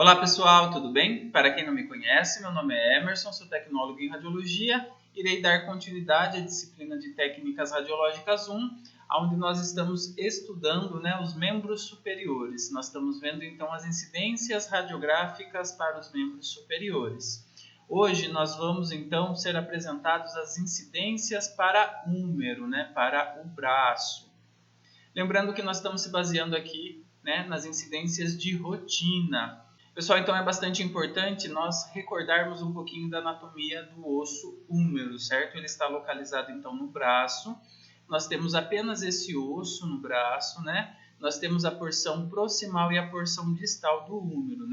Olá pessoal, tudo bem? Para quem não me conhece, meu nome é Emerson, sou tecnólogo em radiologia. Irei dar continuidade à disciplina de Técnicas Radiológicas 1, onde nós estamos estudando os membros superiores. Nós estamos vendo então as incidências radiográficas para os membros superiores. Hoje nós vamos então ser apresentados as incidências para húmero, para o braço. Lembrando que nós estamos se baseando aqui nas incidências de rotina. Pessoal, então é bastante importante nós recordarmos um pouquinho da anatomia do osso húmero, certo? Ele está localizado então no braço. Nós temos apenas esse osso no braço, Nós temos a porção proximal e a porção distal do húmero,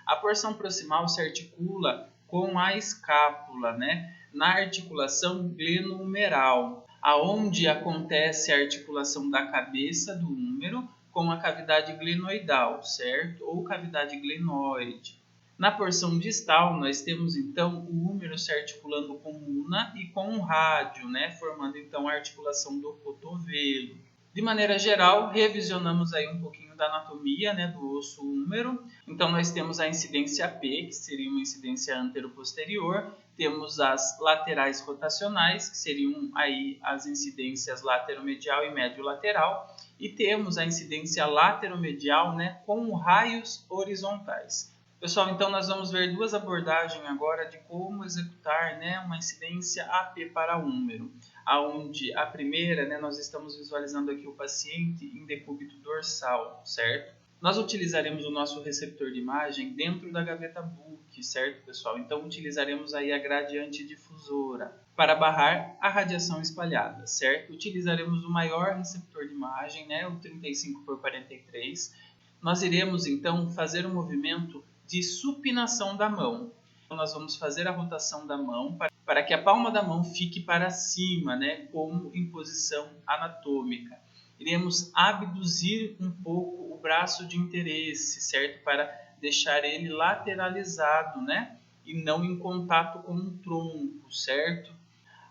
A porção proximal se articula com a escápula, Na articulação glenohumeral, aonde acontece a articulação da cabeça do húmero com a cavidade glenoidal, certo? Ou cavidade glenoide. Na porção distal, nós temos então o húmero se articulando com una e com o rádio, formando então a articulação do cotovelo. De maneira geral, revisionamos aí um pouquinho da anatomia do osso húmero. Então, nós temos a incidência P, que seria uma incidência antero-posterior. Temos as laterais rotacionais, que seriam aí as incidências lateromedial e médio-lateral. E temos a incidência lateromedial com raios horizontais. Pessoal, então nós vamos ver duas abordagens agora de como executar uma incidência AP para húmero. Onde a primeira, nós estamos visualizando aqui o paciente em decúbito dorsal, certo? Nós utilizaremos o nosso receptor de imagem dentro da gaveta Book, certo, pessoal? Então, utilizaremos aí a gradiente difusora para barrar a radiação espalhada, certo? Utilizaremos o maior receptor de imagem, o 35x43. Nós iremos, então, fazer um movimento de supinação da mão. Então, nós vamos fazer a rotação da mão para que a palma da mão fique para cima, como em posição anatômica. Iremos abduzir um pouco o braço de interesse, certo? Para deixar ele lateralizado, E não em contato com o tronco, certo?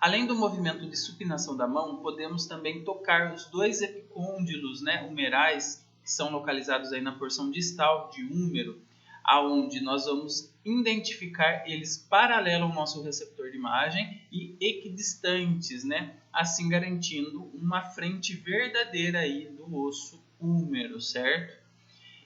Além do movimento de supinação da mão, podemos também tocar os dois epicôndilos, humerais, que são localizados aí na porção distal de húmero, aonde nós vamos identificar eles paralelo ao nosso receptor de imagem e equidistantes, assim garantindo uma frente verdadeira aí do osso húmero, certo?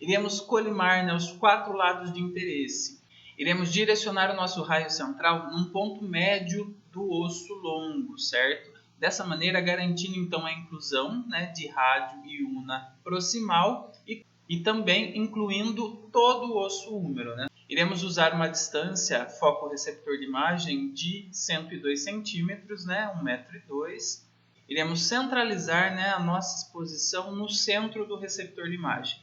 Iremos colimar os quatro lados de interesse. Iremos direcionar o nosso raio central num ponto médio do osso longo, certo? Dessa maneira, garantindo então a inclusão de rádio e una proximal e também incluindo todo o osso húmero, Iremos usar uma distância foco-receptor de imagem de 102 centímetros, 1,2 m. Iremos centralizar a nossa exposição no centro do receptor de imagem,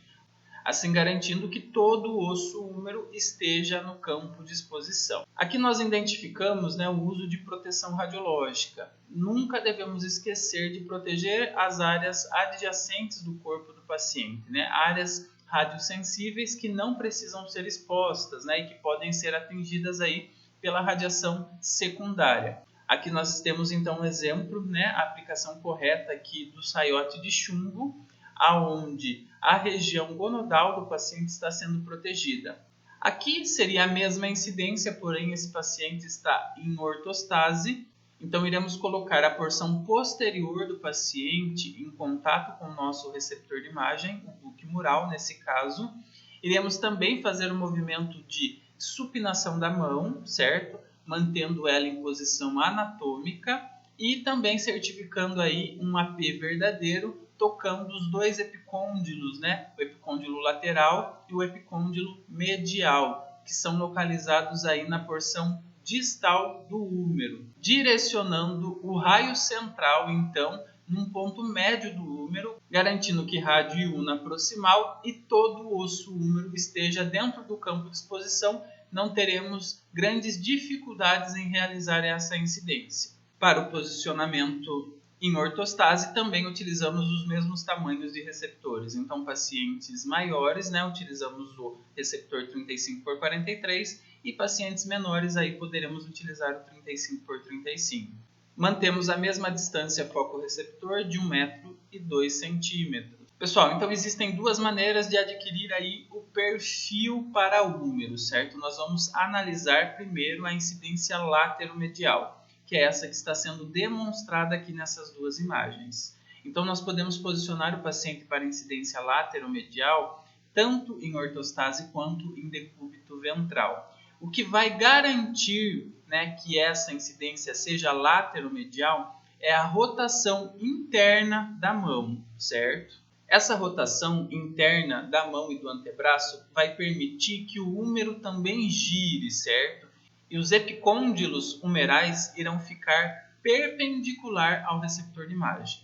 assim garantindo que todo o osso húmero esteja no campo de exposição. Aqui nós identificamos o uso de proteção radiológica. Nunca devemos esquecer de proteger as áreas adjacentes do corpo do paciente, áreas radiosensíveis que não precisam ser expostas e que podem ser atingidas aí pela radiação secundária. Aqui nós temos então um exemplo, a aplicação correta aqui do saiote de chumbo, aonde a região gonodal do paciente está sendo protegida. Aqui seria a mesma incidência, porém esse paciente está em ortostase. Então, iremos colocar a porção posterior do paciente em contato com o nosso receptor de imagem, o Book mural nesse caso. Iremos também fazer um movimento de supinação da mão, certo? Mantendo ela em posição anatômica e também certificando aí um AP verdadeiro, tocando os dois epicôndilos, o epicôndilo lateral e o epicôndilo medial, que são localizados aí na porção distal do húmero, direcionando o raio central, então, num ponto médio do húmero, garantindo que rádio e una proximal e todo o osso húmero esteja dentro do campo de exposição. Não teremos grandes dificuldades em realizar essa incidência. Para o posicionamento em ortostase, também utilizamos os mesmos tamanhos de receptores. Então, pacientes maiores, utilizamos o receptor 35x43 e pacientes menores, aí poderemos utilizar o 35x35. Mantemos a mesma distância foco-receptor de 1,2 m. Pessoal, então existem duas maneiras de adquirir aí o perfil para húmero, certo? Nós vamos analisar primeiro a incidência lateromedial, que é essa que está sendo demonstrada aqui nessas duas imagens. Então, nós podemos posicionar o paciente para incidência lateromedial tanto em ortostase quanto em decúbito ventral. O que vai garantir, né, que essa incidência seja lateromedial é a rotação interna da mão, certo? Essa rotação interna da mão e do antebraço vai permitir que o húmero também gire, certo? E os epicôndilos humerais irão ficar perpendicular ao receptor de imagem.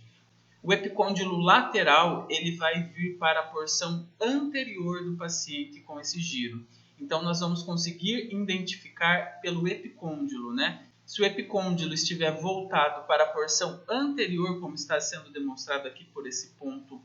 O epicôndilo lateral ele vai vir para a porção anterior do paciente com esse giro. Então, nós vamos conseguir identificar pelo epicôndilo, né? Se o epicôndilo estiver voltado para a porção anterior, como está sendo demonstrado aqui por esse ponto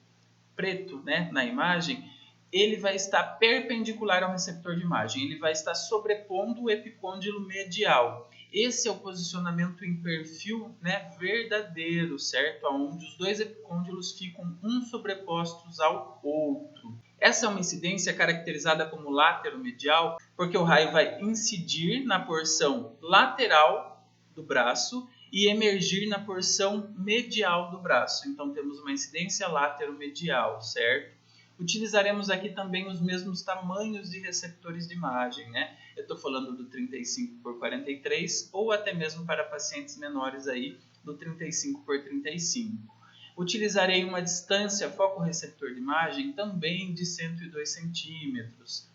preto, né, na imagem, ele vai estar perpendicular ao receptor de imagem. Ele vai estar sobrepondo o epicôndilo medial. Esse é o posicionamento em perfil, né, verdadeiro, certo? Onde os dois epicôndilos ficam uns sobrepostos ao outro. Essa é uma incidência caracterizada como lateromedial, porque o raio vai incidir na porção lateral do braço e emergir na porção medial do braço. Então, temos uma incidência lateromedial, certo? Utilizaremos aqui também os mesmos tamanhos de receptores de imagem, né? Eu estou falando do 35 por 43 ou até mesmo para pacientes menores aí do 35 por 35. Utilizarei uma distância foco-receptor de imagem também de 102 centímetros.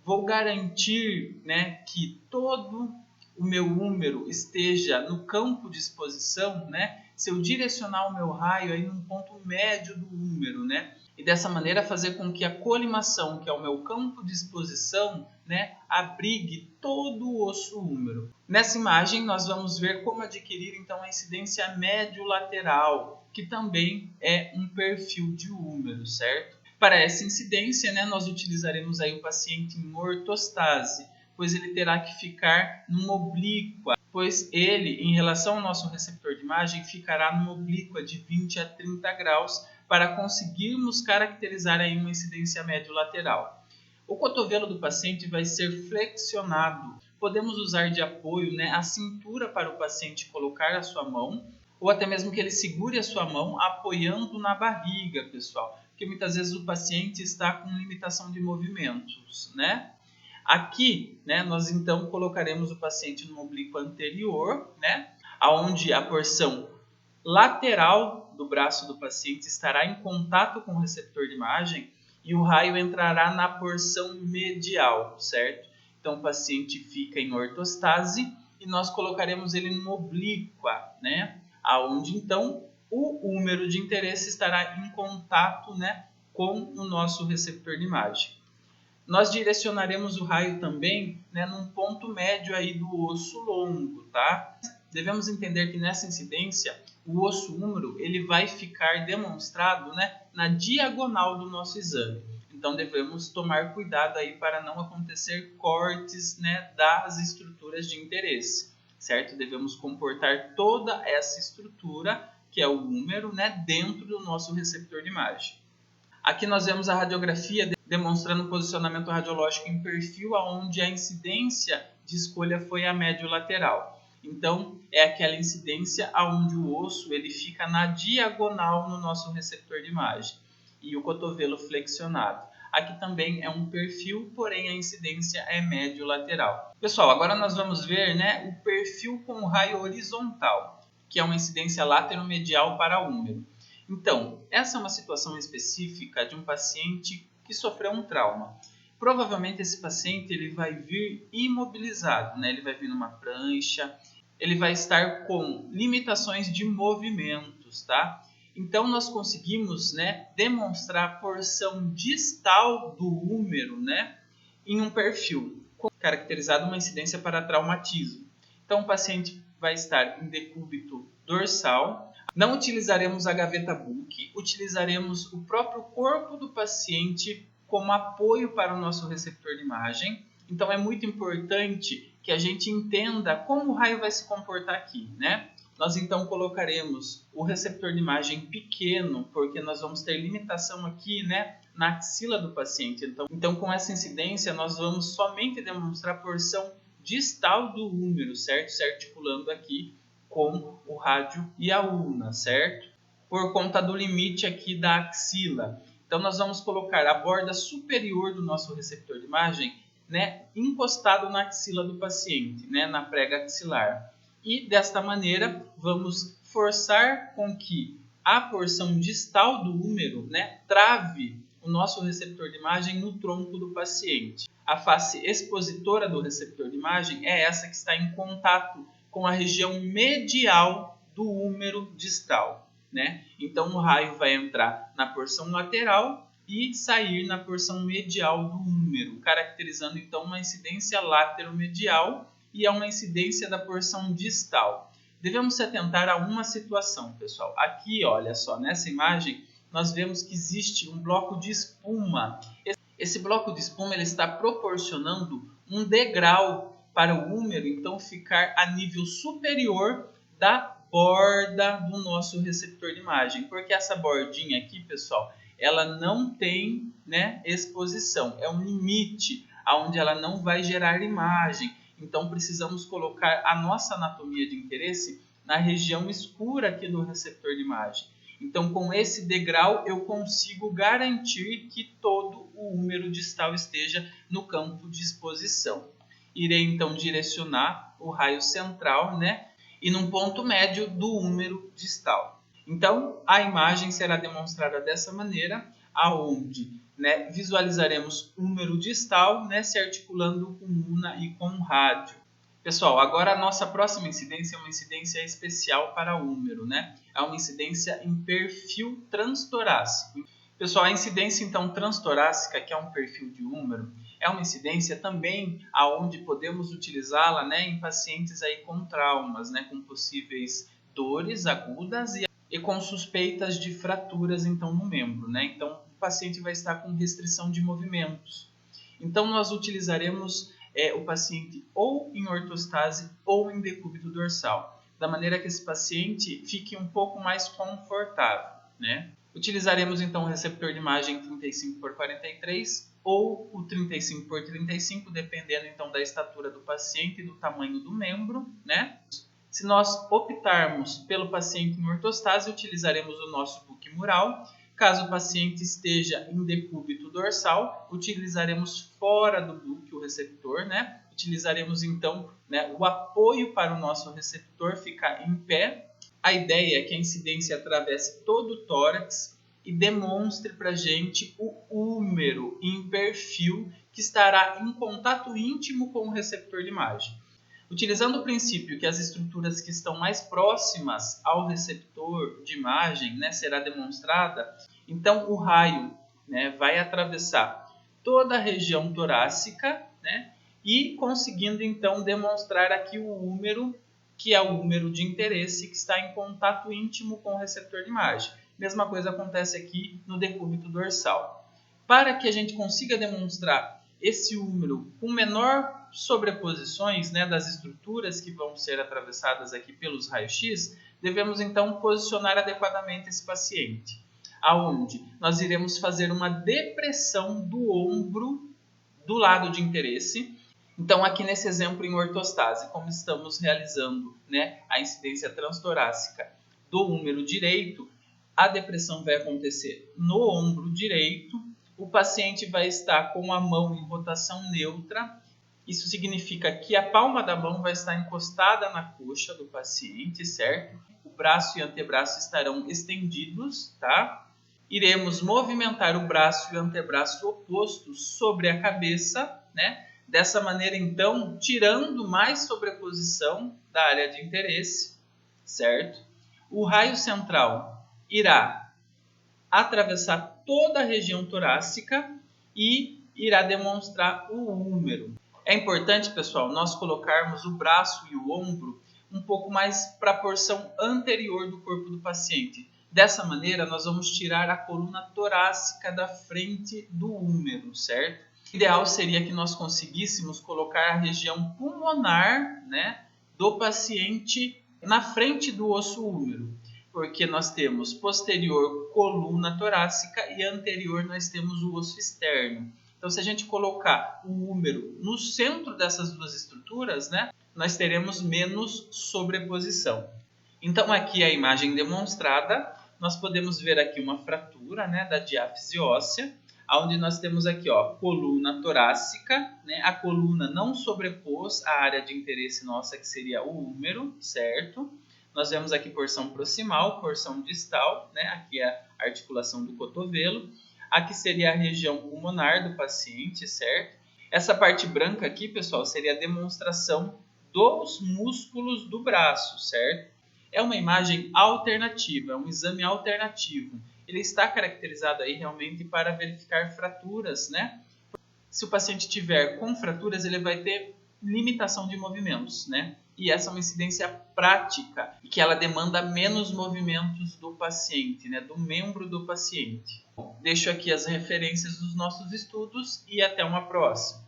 Vou garantir, né, que todo o meu húmero esteja no campo de exposição, né? Se eu direcionar o meu raio aí num ponto médio do húmero, né? E dessa maneira fazer com que a colimação, que é o meu campo de exposição, né, abrigue todo o osso húmero. Nessa imagem nós vamos ver como adquirir então a incidência médio-lateral, que também é um perfil de húmero, certo? Para essa incidência, né, nós utilizaremos aí o paciente em ortostase, pois ele terá que ficar numa oblíqua, pois ele, em relação ao nosso receptor de imagem, ficará numa oblíqua de 20 a 30 graus para conseguirmos caracterizar aí uma incidência médio-lateral. O cotovelo do paciente vai ser flexionado. Podemos usar de apoio, né, a cintura para o paciente colocar a sua mão, ou até mesmo que ele segure a sua mão apoiando na barriga, pessoal, porque muitas vezes o paciente está com limitação de movimentos, né? Aqui, né, nós então colocaremos o paciente no oblíqua anterior, né, onde a porção lateral do braço do paciente estará em contato com o receptor de imagem e o raio entrará na porção medial, certo? Então o paciente fica em ortostase e nós colocaremos ele numa oblíqua, né, aonde então o húmero de interesse estará em contato, né, com o nosso receptor de imagem. Nós direcionaremos o raio também, né, num ponto médio aí do osso longo, tá? Devemos entender que nessa incidência, o osso húmero ele vai ficar demonstrado, né, na diagonal do nosso exame. Então, devemos tomar cuidado aí para não acontecer cortes, né, das estruturas de interesse, certo? Devemos comportar toda essa estrutura, que é o húmero, né, dentro do nosso receptor de imagem. Aqui nós vemos a radiografia demonstrando o posicionamento radiológico em perfil, onde a incidência de escolha foi a médio-lateral. Então, é aquela incidência onde o osso ele fica na diagonal no nosso receptor de imagem e o cotovelo flexionado. Aqui também é um perfil, porém a incidência é médio-lateral. Pessoal, agora nós vamos ver, né, o perfil com raio horizontal, que é uma incidência lateromedial para húmero. Então, essa é uma situação específica de um paciente que sofreu um trauma. Provavelmente esse paciente ele vai vir imobilizado, né? Ele vai vir numa prancha, ele vai estar com limitações de movimentos, tá? Então, nós conseguimos, né, demonstrar a porção distal do húmero, né, em um perfil, caracterizado uma incidência para traumatismo. Então, o paciente vai estar em decúbito dorsal. Não utilizaremos a gaveta Book, utilizaremos o próprio corpo do paciente como apoio para o nosso receptor de imagem. Então é muito importante que a gente entenda como o raio vai se comportar aqui, né? nós então colocaremos o receptor de imagem pequeno, porque nós vamos ter limitação aqui, né, na axila do paciente. Então, com essa incidência, nós vamos somente demonstrar a porção distal do húmero, certo? Se articulando aqui com o rádio e a ulna, certo? Por conta do limite aqui da axila. Então, nós vamos colocar a borda superior do nosso receptor de imagem, né, encostado na axila do paciente, né, na prega axilar. E desta maneira, vamos forçar com que a porção distal do húmero, né, trave o nosso receptor de imagem no tronco do paciente. A face expositora do receptor de imagem é essa que está em contato com a região medial do húmero distal, né? Então, o raio vai entrar na porção lateral e sair na porção medial do húmero, caracterizando então uma incidência lateromedial e a uma incidência da porção distal. Devemos se atentar a uma situação, pessoal. Aqui, olha só, nessa imagem, nós vemos que existe um bloco de espuma. Esse bloco de espuma ele está proporcionando um degrau para o húmero, então, ficar a nível superior da borda do nosso receptor de imagem. Porque essa bordinha aqui, pessoal, ela não tem, né, exposição. É um limite onde ela não vai gerar imagem. Então, precisamos colocar a nossa anatomia de interesse na região escura aqui do receptor de imagem. Então, com esse degrau, eu consigo garantir que todo o húmero distal esteja no campo de exposição. Irei, então, direcionar o raio central, né, e num ponto médio do húmero distal. Então, a imagem será demonstrada dessa maneira, aonde, né, visualizaremos o húmero distal, né, se articulando com ulna e com rádio. Pessoal, agora a nossa próxima incidência é uma incidência especial para o húmero, né? É uma incidência em perfil transtorácico. Pessoal, a incidência então transtorácica, que é um perfil de húmero, é uma incidência também aonde podemos utilizá-la, né, em pacientes aí com traumas, né, com possíveis dores agudas e com suspeitas de fraturas então no membro, né? Então, o paciente vai estar com restrição de movimentos. Então, nós utilizaremos o paciente ou em ortostase ou em decúbito dorsal, da maneira que esse paciente fique um pouco mais confortável, né? Utilizaremos então o receptor de imagem 35x43 ou o 35x35, dependendo então da estatura do paciente e do tamanho do membro, né? Se nós optarmos pelo paciente em ortostase, utilizaremos o nosso book mural. Caso o paciente esteja em decúbito dorsal, utilizaremos fora do book o receptor, né? Utilizaremos então, né, o apoio para o nosso receptor ficar em pé. A ideia é que a incidência atravesse todo o tórax e demonstre para a gente o húmero em perfil que estará em contato íntimo com o receptor de imagem. Utilizando o princípio que as estruturas que estão mais próximas ao receptor de imagem, né, será demonstrada, então o raio, né, vai atravessar toda a região torácica, né, e conseguindo então demonstrar aqui o húmero, que é o húmero de interesse, que está em contato íntimo com o receptor de imagem. Mesma coisa acontece aqui no decúbito dorsal. Para que a gente consiga demonstrar esse húmero com menor sobreposições, né, das estruturas que vão ser atravessadas aqui pelos raios-x, devemos então posicionar adequadamente esse paciente, aonde nós iremos fazer uma depressão do ombro do lado de interesse. Então, aqui nesse exemplo em ortostase, como estamos realizando, né, a incidência transtorácica do húmero direito, a depressão vai acontecer no ombro direito. O paciente vai estar com a mão em rotação neutra. Isso significa que a palma da mão vai estar encostada na coxa do paciente, certo? O braço e o antebraço estarão estendidos, tá? Iremos movimentar o braço e o antebraço opostos sobre a cabeça, né? Dessa maneira, então, tirando mais sobreposição da área de interesse, certo? O raio central irá atravessar toda a região torácica e irá demonstrar o húmero. É importante, pessoal, nós colocarmos o braço e o ombro um pouco mais para a porção anterior do corpo do paciente. Dessa maneira, nós vamos tirar a coluna torácica da frente do húmero, certo? O ideal seria que nós conseguíssemos colocar a região pulmonar, né, do paciente na frente do osso húmero, porque nós temos posterior coluna torácica e anterior nós temos o osso externo. Então, se a gente colocar o húmero no centro dessas duas estruturas, né, nós teremos menos sobreposição. Então, aqui a imagem demonstrada, nós podemos ver aqui uma fratura, né, da diáfise óssea, onde nós temos aqui, ó, coluna torácica, né, a coluna não sobrepôs a área de interesse nossa, que seria o húmero, certo? Nós vemos aqui porção proximal, porção distal, né, aqui é a articulação do cotovelo, aqui seria a região pulmonar do paciente, certo? Essa parte branca aqui, pessoal, seria a demonstração dos músculos do braço, certo? É uma imagem alternativa, é um exame alternativo. Ele está caracterizado aí realmente para verificar fraturas, né? Se o paciente tiver com fraturas, ele vai ter limitação de movimentos, né? E essa é uma incidência prática, e que ela demanda menos movimentos do paciente, né? Do membro do paciente. Deixo aqui as referências dos nossos estudos e até uma próxima.